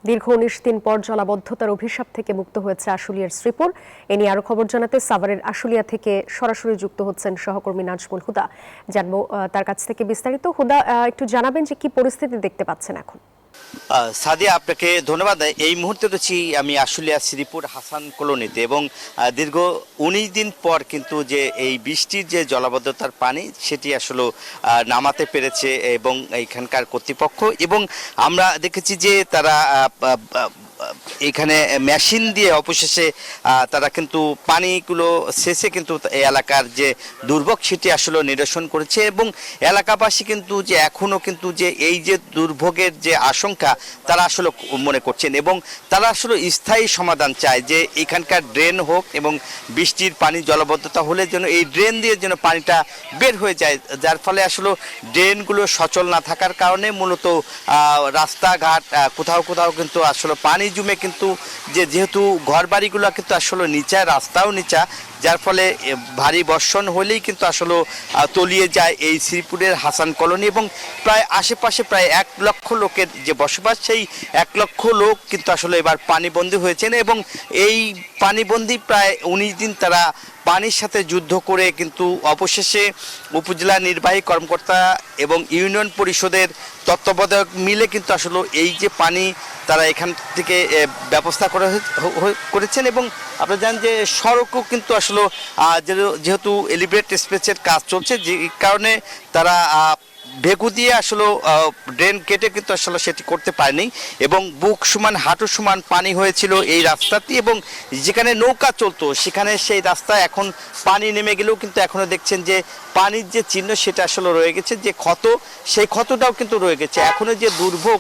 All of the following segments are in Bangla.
দীর্ঘ ১৯ দিন পর জলাবদ্ধতার অভিশাপ থেকে মুক্ত হয়েছে আশুলিয়ার শ্রীপুর। এ নিয়ে আরো খবর জানাতে সাভারের আশুলিয়া থেকে সরাসরি যুক্ত হচ্ছেন সহকর্মী নাজমুল হুদা। জানবো তার কাছ থেকে বিস্তারিত। হুদা, একটু জানাবেন যে কি পরিস্থিতি দেখতে পাচ্ছেন এখন? সাদিয়া, আপনাকে ধন্যবাদ। এই মুহূর্তে রয়েছি আমি আশুলিয়া শ্রীপুর হাসান কলোনিতে এবং দীর্ঘ ১৯ দিন পর কিন্তু যে এই বৃষ্টির যে জলাবদ্ধতার পানি সেটি আসলে নামাতে পেরেছে এবং এখানকার কর্তৃপক্ষ, এবং আমরা দেখেছি যে তারা এখানে মেশিন দিয়ে অবশেষে তারা কিন্তু পানিগুলো শেষে কিন্তু এই এলাকার যে দুর্ভোগ সেটি আসলে নিরসন করেছে এবং এলাকাবাসী কিন্তু যে এখনও কিন্তু যে এই যে দুর্ভোগের যে আশঙ্কা তারা আসলে মনে করছেন এবং তারা আসলে স্থায়ী সমাধান চায় যে এখানকার ড্রেন হোক এবং বৃষ্টির পানি জলাবদ্ধতা হলে যেন এই ড্রেন দিয়ে যেন পানিটা বের হয়ে যায়, যার ফলে আসলে ড্রেনগুলো সচল না থাকার কারণে মূলত রাস্তাঘাট কোথাও কোথাও কিন্তু আসলে পানি জমে কিন্তু যেহেতু ঘরবাড়িগুলো কিন্তু আসলে নিচা, রাস্তাও নিচা, যার ফলে ভারী বর্ষণ হলেই কিন্তু আসলে তলিয়ে যায় এই শ্রীপুরের হাসান কলোনি এবং প্রায় আশেপাশে প্রায় ১ লক্ষ লোকের যে বসবাস, সেই ১ লক্ষ লোক কিন্তু আসলে এবার পানিবন্দী হয়েছেন এবং এই পানিবন্দী প্রায় ১৯ দিন তারা পানির সাথে যুদ্ধ করে কিন্তু অবশেষে উপজেলা নির্বাহী কর্মকর্তা এবং ইউনিয়ন পরিষদের তত্ত্বাবধায়ক মিলে কিন্তু আসলে এই যে পানি তারা এখান থেকে ব্যবস্থা করেছেন এবং আপনারা জানেন যে সড়কও কিন্তু আসলে যেহেতু এলিভেট স্পেসের কাজ চলছে, যে কারণে তারা ভেকু দিয়ে আসলে ড্রেন কেটে কিন্তু আসলে সেটি করতে পারেনি এবং বুক সমান হাঁটু সমান পানি হয়েছিল এই রাস্তাটি এবং যেখানে নৌকা চলতো সেখানে সেই রাস্তায় এখন পানি নেমে গেলেও কিন্তু এখনও দেখছেন যে পানির যে চিহ্ন সেটা আসলে রয়ে গেছে, যে ক্ষত সেই ক্ষতটাও কিন্তু রয়ে গেছে। এখনও যে দুর্ভোগ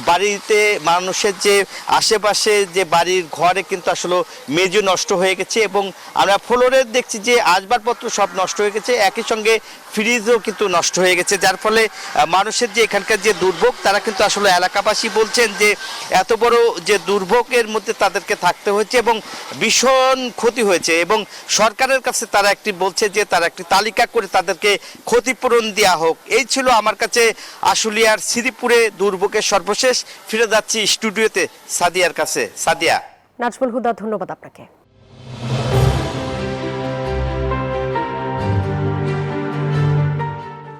বাড়িতে মানুষের যে আশেপাশে যে বাড়ির ঘরে কিন্তু আসলে মেঝে নষ্ট হয়ে গেছে এবং আমরা ফ্লোরে দেখছি যে আসবাবপত্র সব নষ্ট হয়ে গেছে, একই সঙ্গে ফ্রিজও কিন্তু নষ্ট হয়ে গেছে, যার ফলে মানুষের যে এখানকার যে দুর্ভোগ তারা কিন্তু আসলে এলাকাবাসী বলছেন যে এত বড় যে দুর্ভোগের মধ্যে তাদেরকে থাকতে হয়েছে এবং ভীষণ ক্ষতি হয়েছে এবং সরকারের কাছে তারা একটি বলছে যে তারা একটি তালিকা করে তাদেরকে ক্ষতিপূরণ দেওয়া হোক। এই ছিল আমার কাছে আশুলিয়ার শ্রীপুরে দুর্ভোগের সর্বশেষ। ফিরে যাচ্ছি স্টুডিওতে সাদিয়ার কাছে। সাদিয়া। নাজমুল হুদা, ধন্যবাদ আপনাকে।